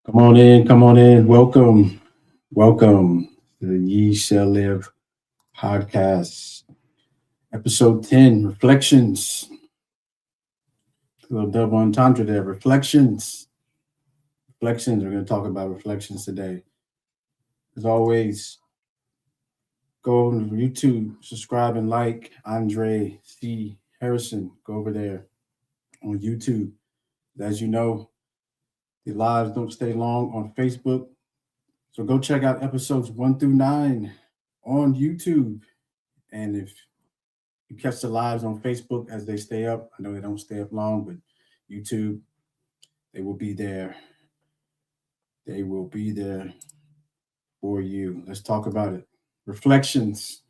Come on in. Welcome to the Ye Shall Live podcast, episode 10, Reflections. A little double entendre there. Reflections. Reflections. We're going to talk about reflections today. As always, go on YouTube, subscribe and like Andre C. Harrison. Go over there on YouTube. As you know, the lives don't stay long on Facebook. So go check out episodes 1 through 9 on YouTube. And if you catch the lives on Facebook as they stay up, I know they don't stay up long, but YouTube, they will be there. They will be there for you. Let's talk about it. Reflections.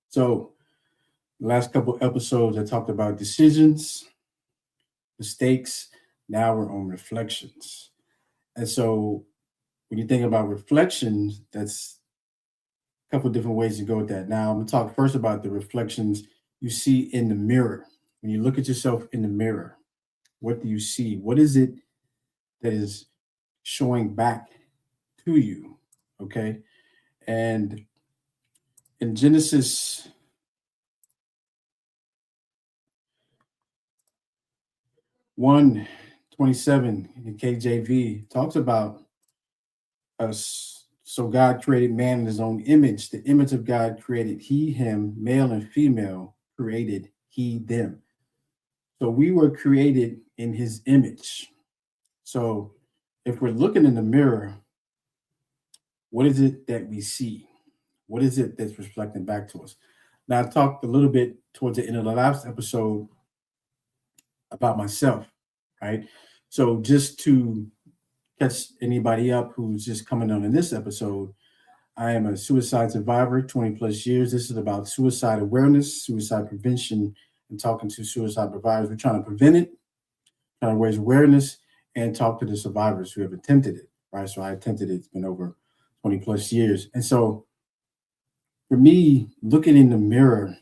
So, the last couple episodes, I talked about decisions, mistakes. Now we're on reflections. And so, when you think about reflections, that's a couple different ways to go with that. Now, I'm going to talk first about the reflections you see in the mirror. When you look at yourself in the mirror, what do you see? What is it that is showing back to you? Okay. And in Genesis 1:27 in KJV talks about us. So God created man in his own image. The image of God created he, him, male and female created he, them. So we were created in his image. So if we're looking in the mirror, what is it that we see? What is it that's reflecting back to us? Now, I talked a little bit towards the end of the last episode about myself, right? So just to catch anybody up who's just coming on in this episode, I am a suicide survivor, 20 plus years. This is about suicide awareness, suicide prevention, and talking to suicide providers. We're trying to prevent it, trying to raise awareness, and talk to the survivors who have attempted it, right? So I attempted it. It's been over 20 plus years. And so for me, looking in the mirror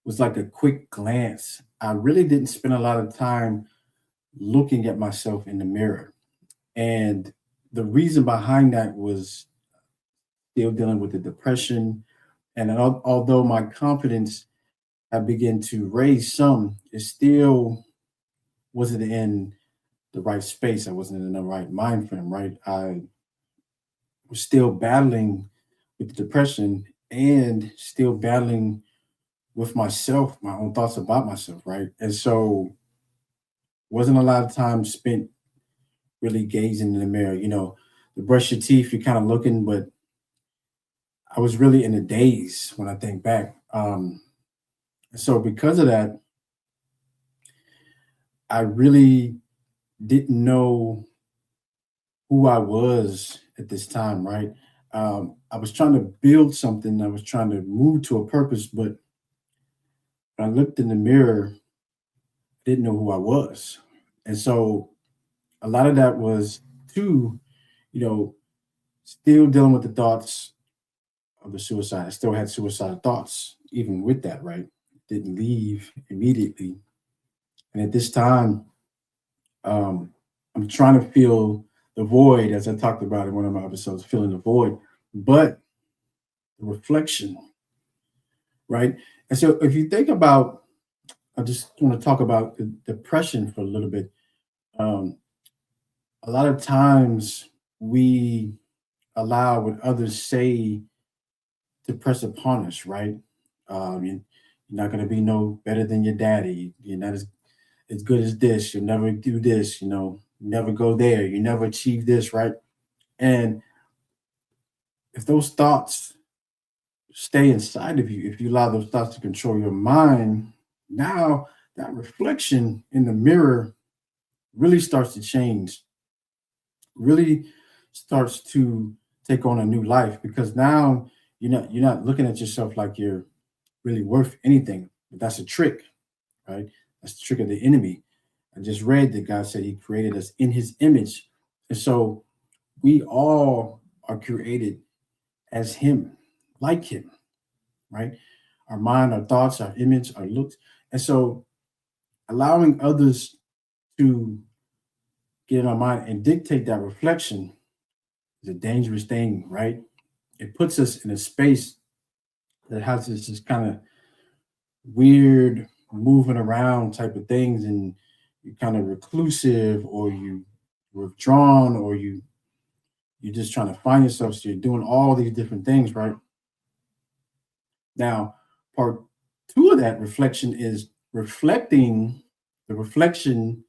was like a quick glance. I really didn't spend a lot of time looking at myself in the mirror. And the reason behind that was still dealing with the depression. And although my confidence had begun to raise some, it still wasn't in the right space. I wasn't in the right mind frame, right? I was still battling with the depression and still battling with myself, my own thoughts about myself, right? And so wasn't a lot of time spent really gazing in the mirror. To brush your teeth, you're kind of looking, but I was really in a daze when I think back. So because of that, I really didn't know who I was at this time, right? I was trying to build something. I was trying to move to a purpose, but when I looked in the mirror, I didn't know who I was. And so a lot of that was too, you know, still dealing with the thoughts of the suicide. I still had suicidal thoughts, even with that, right? Didn't leave immediately. And at this time, I'm trying to fill the void, as I talked about in one of my episodes, filling the void, but the reflection, right? And so if you think about, I just want to talk about the depression for a little bit. Um, a lot of times we allow what others say to press upon us, right? You're not going to be no better than your daddy. You're not as good as this. You'll never do this. You never go there. You never achieve this, right? And if those thoughts stay inside of you, if you allow those thoughts to control your mind, now that reflection in the mirror really starts to change, really starts to take on a new life because now you're not looking at yourself like you're really worth anything. But that's a trick, right? That's the trick of the enemy. I just read that God said he created us in his image. And so we all are created as him, like him, right? Our mind, our thoughts, our image, our looks. And so allowing others to get in our mind and dictate that reflection is a dangerous thing, right? It puts us in a space that has this just kind of weird moving around type of things, and you're kind of reclusive, or you withdrawn, or you're just trying to find yourself. So you're doing all these different things, right? Now, part two of that reflection is reflecting the reflection,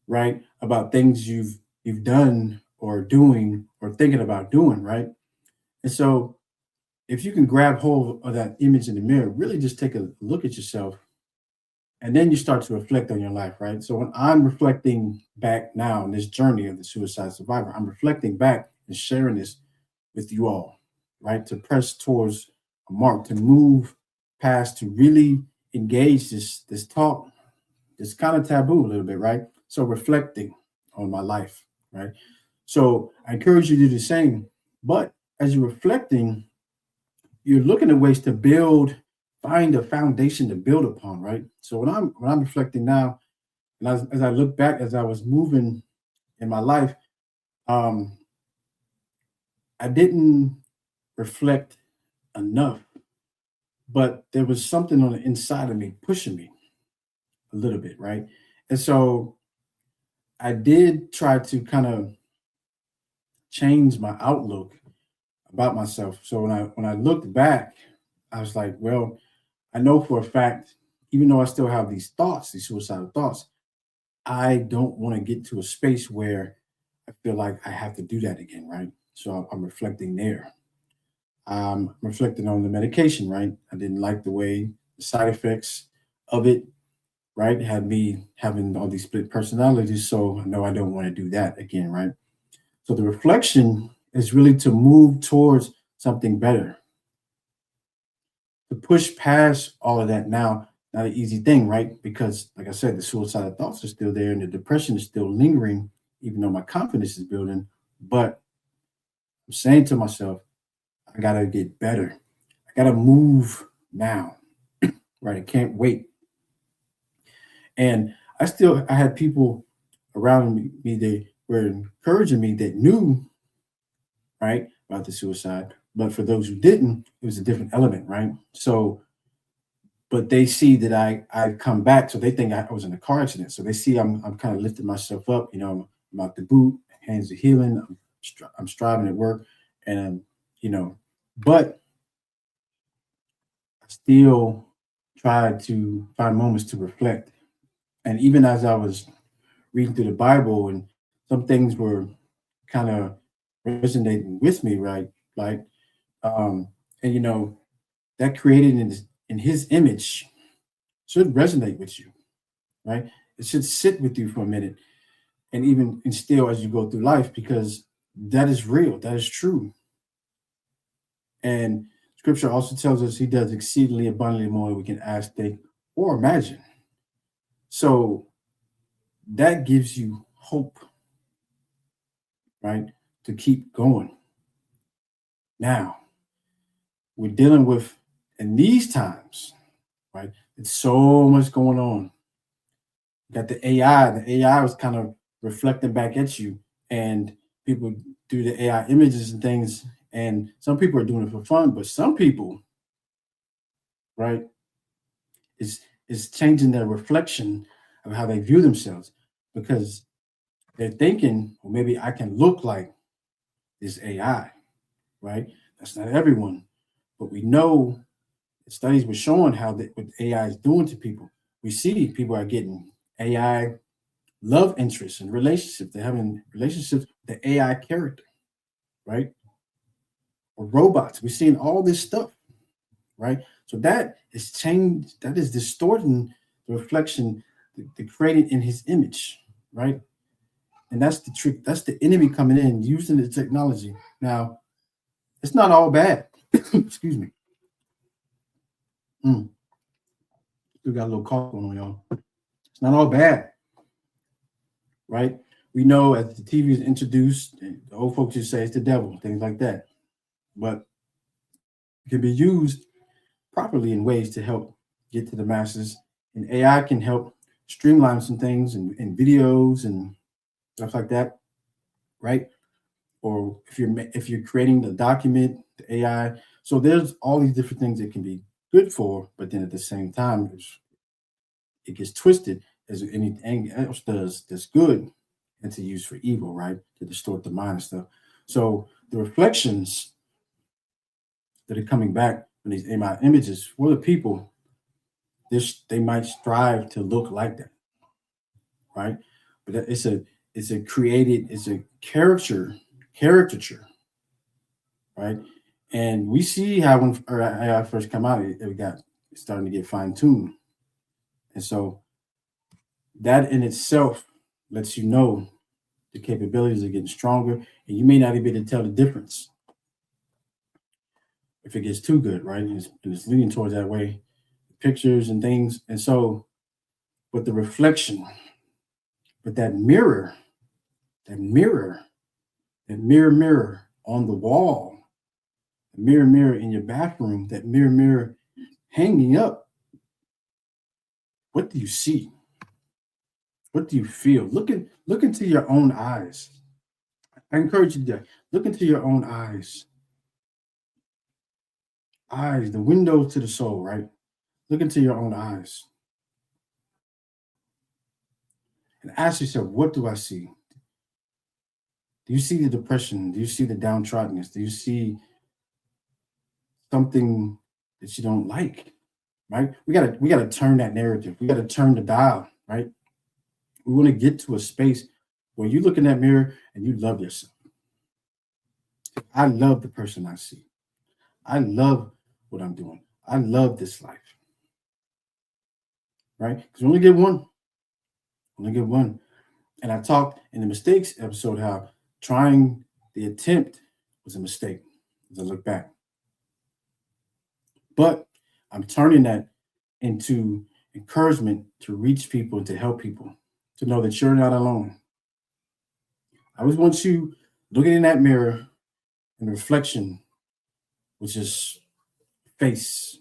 right, about things you've done or doing or thinking about doing, right? And so if you can grab hold of that image in the mirror, really just take a look at yourself, and then you start to reflect on your life, right? So when I'm reflecting back now in this journey of the suicide survivor, I'm reflecting back and sharing this with you all, right? To press towards a mark, to move past, to really engage this talk, this kind of taboo a little bit, right? So reflecting on my life, right? So I encourage you to do the same. But as you're reflecting, you're looking at ways to build, find a foundation to build upon, right? So when I'm reflecting now, and as I look back, as I was moving in my life, um, I didn't reflect enough, but there was something on the inside of me pushing me a little bit, right? And so I did try to kind of change my outlook about myself. So when I looked back, I was like, well, I know for a fact, even though I still have these thoughts, these suicidal thoughts, I don't want to get to a space where I feel like I have to do that again, right? So I'm reflecting there. I'm reflecting on the medication, right? I didn't like the way the side effects of it, right, had me having all these split personalities. So I know I don't want to do that again, right? So the reflection is really to move towards something better, to push past all of that now. Not an easy thing, right? Because, like I said, the suicidal thoughts are still there and the depression is still lingering, even though my confidence is building. But I'm saying to myself, I got to get better. I got to move now, right? I can't wait. And I had people around me that were encouraging me that knew, right, about the suicide. But for those who didn't, it was a different element, right? So but they see that I come back, so they think I was in a car accident. So they see I'm kind of lifting myself up, I'm out the boot, hands are healing, I'm striving at work, and you know, but I still tried to find moments to reflect. And even as I was reading through the Bible, and some things were kind of resonating with me, right? Like, um, and that created in His image should resonate with you, right? It should sit with you for a minute and even instill as you go through life, because that is real, that is true. And scripture also tells us He does exceedingly abundantly more than we can ask, think, or imagine. So that gives you hope, right? To keep going. Now, we're dealing with, in these times, right? It's so much going on. You got the AI. The AI was kind of reflecting back at you, and people do the AI images and things. And some people are doing it for fun, but some people, right, is is changing their reflection of how they view themselves, because they're thinking, well, maybe I can look like this AI, right? That's not everyone, but we know studies were showing what AI is doing to people. We see people are getting AI love interests and relationships. They're having relationships with the AI character, right? Or robots. We're seeing all this stuff, right? So that is changed, that is distorting the reflection, the created in His image, right? And that's the trick. That's the enemy coming in using the technology. Now, it's not all bad. Excuse me. Mm, Still got a little cough going on, y'all. It's not all bad, right? We know as the TV is introduced, the old folks just say it's the devil, things like that. But it can be used properly in ways to help get to the masses. And AI can help streamline some things and videos and stuff like that, right? Or if you're creating the document, the AI. So there's all these different things it can be good for, but then at the same time, it gets twisted as anything else does that's good and to use for evil, right? To distort the mind and stuff. So the reflections that are coming back from these AI images for the people, this they might strive to look like that, right? But it's a caricature, right? And we see how when AI first come out, it got starting to get fine tuned, and so that in itself lets you know the capabilities are getting stronger, and you may not even be able to tell the difference if it gets too good, right? And it's leaning towards that way, pictures and things, and so but the reflection, but that mirror, that mirror on the wall, the mirror in your bathroom, that mirror hanging up. What do you see? What do you feel? Look into your own eyes. I encourage you to look into your own eyes. Eyes, the window to the soul, right? Look into your own eyes and ask yourself, what do I see? Do you see the depression? Do you see the downtroddenness? Do you see something that you don't like? Right? We gotta turn that narrative. We gotta turn the dial, right? We want to get to a space where you look in that mirror and you love yourself. I love the person I see. I love what I'm doing. I love this life, right? Because we only get one. Only get one. And I talked in the mistakes episode how trying the attempt was a mistake as I look back. But I'm turning that into encouragement to reach people and to help people to know that you're not alone. I always want you looking in that mirror and the reflection, which is face,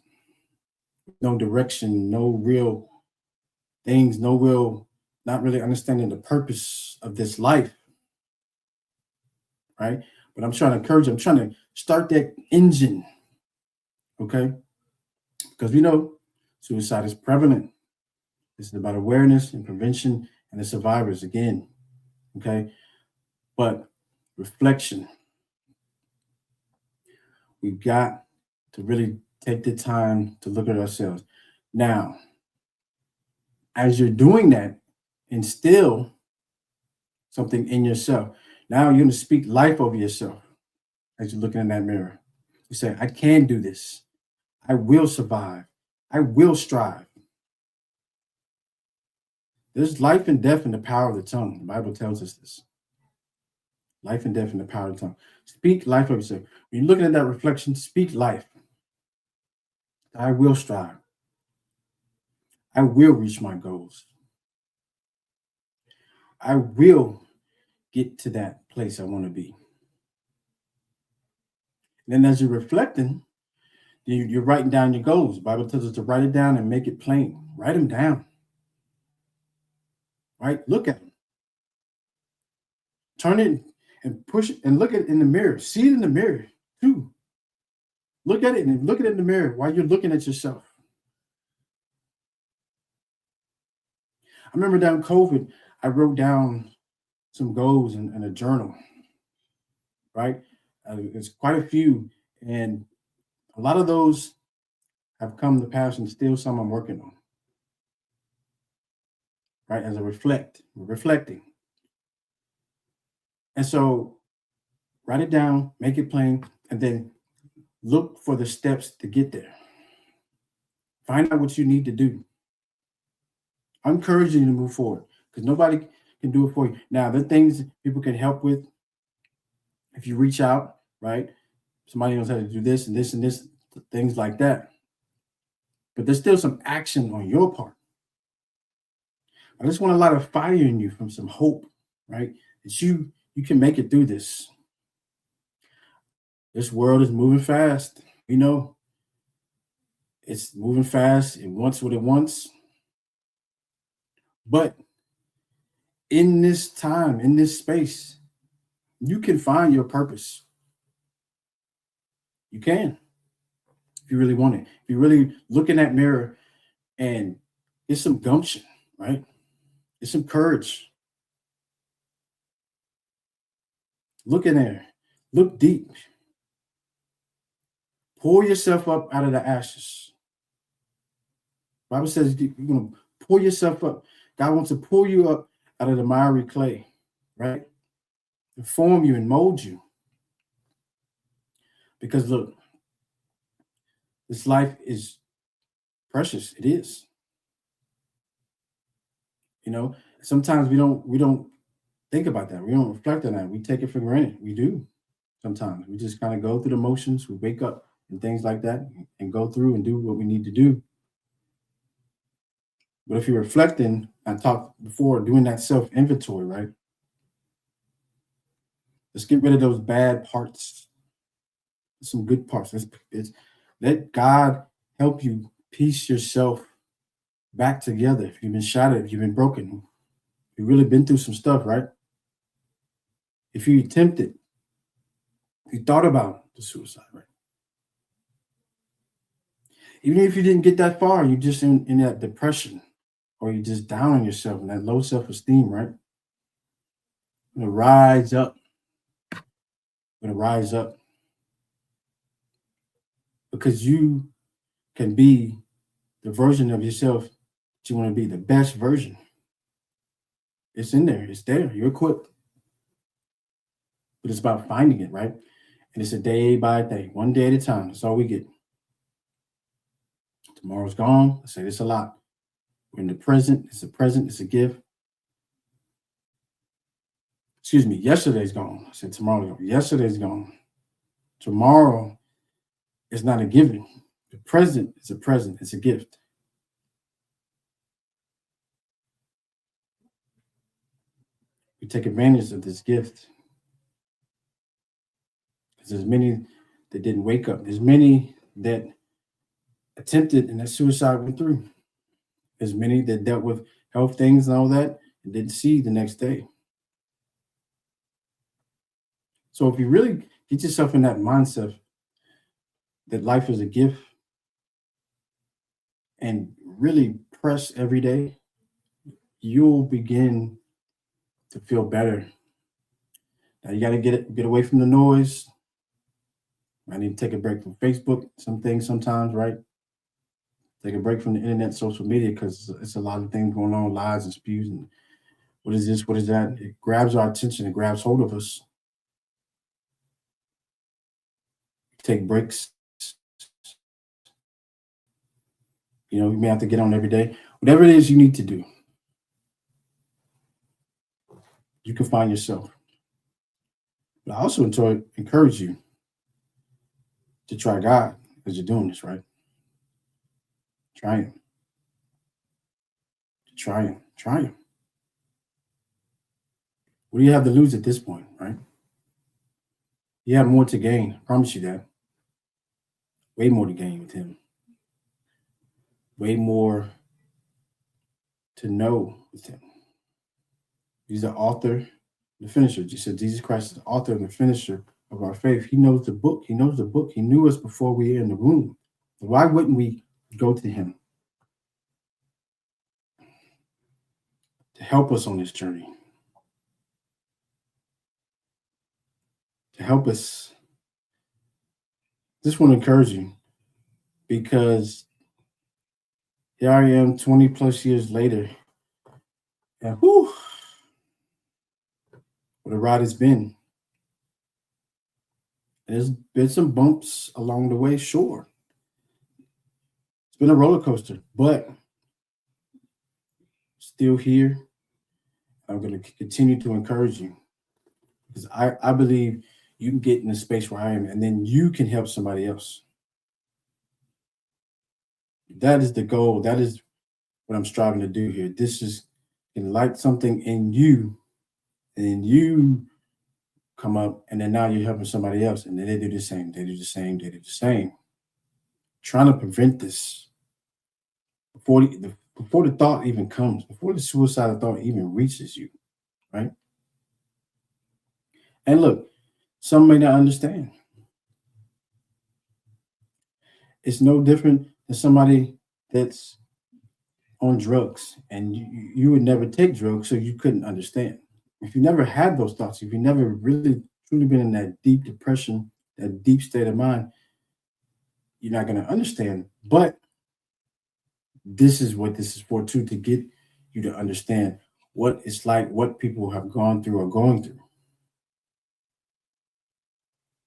no direction, no real things, no real, not really understanding the purpose of this life, right? But I'm trying to encourage you, I'm trying to start that engine, okay? Because we know suicide is prevalent. This is about awareness and prevention and the survivors again, okay? But reflection, we've got to really take the time to look at ourselves. Now, as you're doing that, instill something in yourself. Now you're going to speak life over yourself as you're looking in that mirror. You say, I can do this. I will survive. I will strive. There's life and death in the power of the tongue. The Bible tells us this. Life and death in the power of the tongue. Speak life over yourself. When you're looking at that reflection, speak life. I will strive. I will reach my goals. I will get to that place I want to be. And then as you're reflecting, you're writing down your goals. The Bible tells us to write it down and make it plain. Write them down. Right? Look at them. Turn it and push it and look at it in the mirror. See it in the mirror too. Look at it and look at it in the mirror while you're looking at yourself. I remember during COVID, I wrote down some goals in a journal, right? There's quite a few, and a lot of those have come to pass, and still some I'm working on, right? As I reflecting. And so write it down, make it plain, and then look for the steps to get there. Find out what you need to do. I'm encouraging you to move forward because nobody can do it for you. Now, there are things people can help with if you reach out, right? Somebody knows how to do this and this and this, things like that. But there's still some action on your part. I just want a lot of fire in you from some hope, right? That you can make it through this. This world is moving fast. We know it's moving fast. It wants what it wants. But in this time, in this space, you can find your purpose. You can, if you really want it. If you really look in that mirror and get some gumption, right? Get some courage. Look in there. Look deep. Pull yourself up out of the ashes. Bible says you're going to pull yourself up. God wants to pull you up out of the miry clay, right? And form you and mold you. Because look, this life is precious. It is. You know, sometimes we don't think about that. We don't reflect on that. We take it for granted. We do sometimes. We just kind of go through the motions. We wake up and things like that and go through and do what we need to do. But if you're reflecting, I talked before, doing that self-inventory, right? Let's get rid of those bad parts. Some good parts. Let God help you piece yourself back together. If you've been shattered, if you've been broken, you've really been through some stuff, right? If you attempted, if you thought about the suicide, right? Even if you didn't get that far, you're just in that depression, or you're just down on yourself and that low self-esteem, right? You're gonna rise up. You're gonna rise up. Because you can be the version of yourself that you want to be, the best version. It's in there. It's there. You're equipped. But it's about finding it, right? And it's a day by day, one day at a time. That's all we get. Tomorrow's gone. I say this a lot. We're in the present. It's a present. It's a gift. Excuse me. Yesterday's gone. I said tomorrow's gone. Yesterday's gone. Tomorrow is not a given. The present is a present. It's a gift. We take advantage of this gift. Because there's many that didn't wake up. There's many that attempted and that suicide went through. There's many that dealt with health things and all that and didn't see the next day. So if you really get yourself in that mindset that life is a gift and really press every day, you'll begin to feel better. Now you got to get away from the noise. I need to take a break from Facebook, some things sometimes, right? Take a break from the internet, social media, because it's a lot of things going on, lies and spews, and what is this, what is that? It grabs our attention, it grabs hold of us. Take breaks. You know, you may have to get on every day. Whatever it is you need to do, you can find yourself. But I also encourage you to try God as you're doing this, right? Try Him. Try Him. Try Him. What do you have to lose at this point, right? You have more to gain. I promise you that. Way more to gain with Him. Way more to know with Him. He's the author, the finisher. Just said Jesus Christ is the author and the finisher of our faith. He knows the book. He knows the book. He knew us before we were in the womb. Why wouldn't we go to Him to help us on this journey? To help us. Just want to encourage you, because here I am 20 plus years later, and whew, what a ride it's been. There's been some bumps along the way, sure. It's been a roller coaster, but still here. I'm going to continue to encourage you, because I believe you can get in the space where I am, and then you can help somebody else. That is the goal. That is what I'm striving to do here. This is can light something in you, and then you come up, and then now you're helping somebody else, and then they do the same. They do the same. They do the same. Trying to prevent this before the thought even comes, before the suicidal thought even reaches you. right? And look, some may not understand. It's no different than somebody that's on drugs, and you would never take drugs, so you couldn't understand. If you never had those thoughts, if you never really truly been in that deep depression, that deep state of mind, you're not going to understand. But this is what this is for too, to get you to understand what it's like, what people have gone through or going through.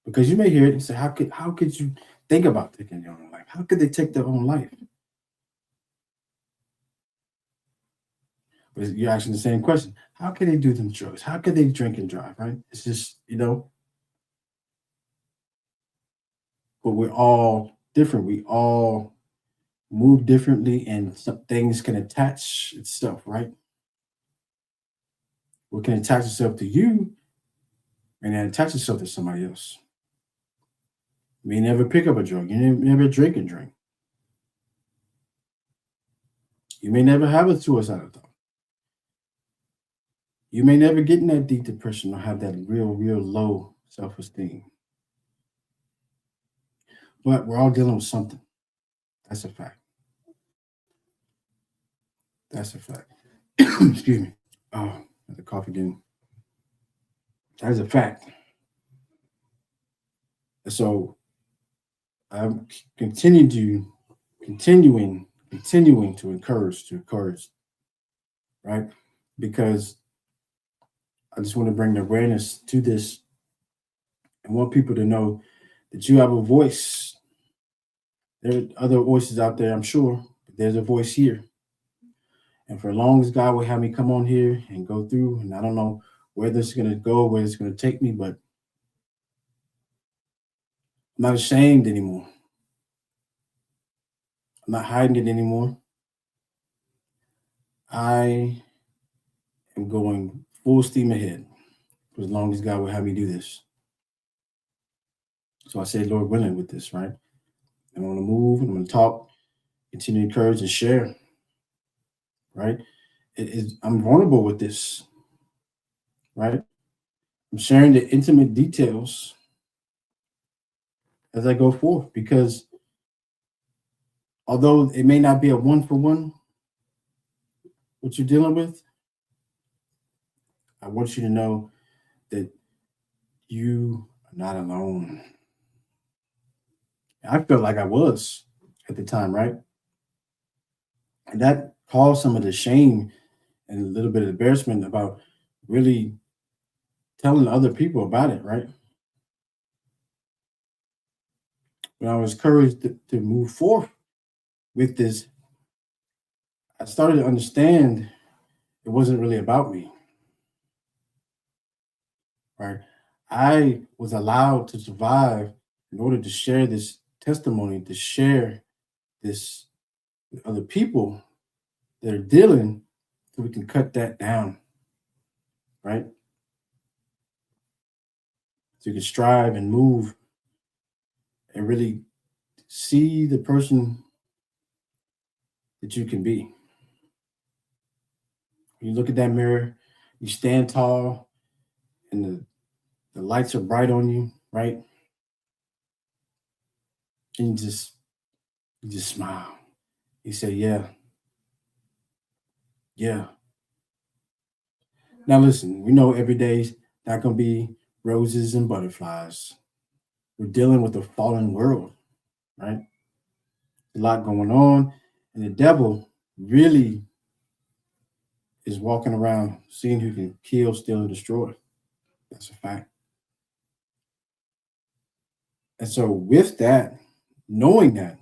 Because you may hear it and say, how could you think about taking your own life? How could they take their own life? But you're asking the same question. How can they do them drugs? How could they drink and drive? Right? It's just, but we're all different. We all move differently, and some things can attach itself, right? What can attach itself to you and then attach itself to somebody else. You may never pick up a drug. You never drink and drink. You may never have a suicidal thought. You may never get in that deep depression or have that real low self-esteem. But we're all dealing with something. That's a fact. That's a fact. Excuse me. Oh, the cough again. That's a fact. So I'm continuing to encourage, right? Because I just want to bring the awareness to this and want people to know that you have a voice. There are other voices out there, I'm sure, but there's a voice here. And for as long as God will have me come on here and go through, and I don't know where this is going to go, where it's going to take me, but I'm not ashamed anymore. I'm not hiding it anymore. I am going full steam ahead for as long as God will have me do this. So I say, Lord willing, with this, right? I'm going to move, I'm going to talk, continue to encourage and share, right? I'm vulnerable with this, right? I'm sharing the intimate details as I go forth, because although it may not be a one for one, what you're dealing with, I want you to know that you are not alone. I felt like I was at the time, right? And that caused some of the shame and a little bit of embarrassment about really telling other people about it, right? When I was encouraged to move forth with this, I started to understand it wasn't really about me, right? I was allowed to survive in order to share this testimony, to share this with other people that are dealing, so we can cut that down, right? So you can strive and move and really see the person that you can be. You look at that mirror, you stand tall, and the lights are bright on you, right? And you just smile. You say, yeah, yeah. Now listen, we know every day's not gonna be roses and butterflies. We're dealing with a fallen world, right? A lot going on, and the devil really is walking around seeing who can kill, steal, and destroy. That's a fact. And so, with that, knowing that,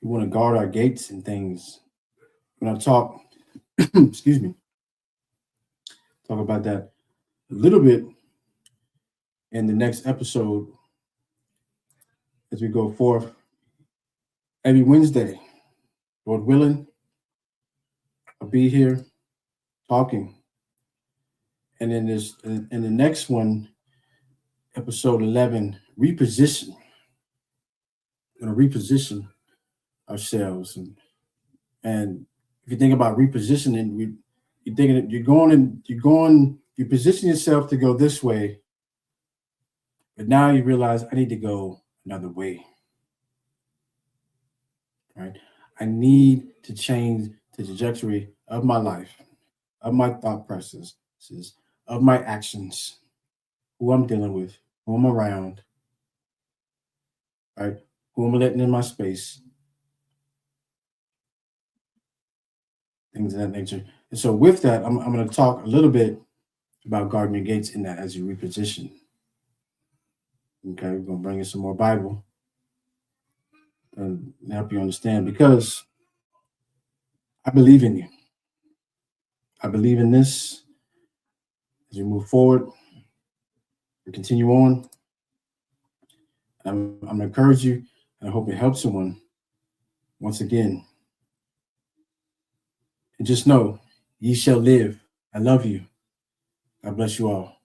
we want to guard our gates and things. When I talk, excuse me, talk about that a little bit in the next episode as we go forth every Wednesday. Lord willing, I'll be here talking. And in the next one, episode 11, reposition. We're going to reposition ourselves. And if you think about repositioning, you're thinking that you position yourself to go this way, but now you realize I need to go another way, right? I need to change the trajectory of my life, of my thought processes, of my actions, who I'm dealing with, who I'm around, right? Who I'm letting in my space, things of that nature. And so, with that, I'm going to talk a little bit about guarding your gates in that as you reposition. Okay, we're going to bring in some more Bible and help you understand because I believe in you. I believe in this as we move forward and continue on. I'm going to encourage you, and I hope it helps someone once again. And just know, ye shall live. I love you. God bless you all.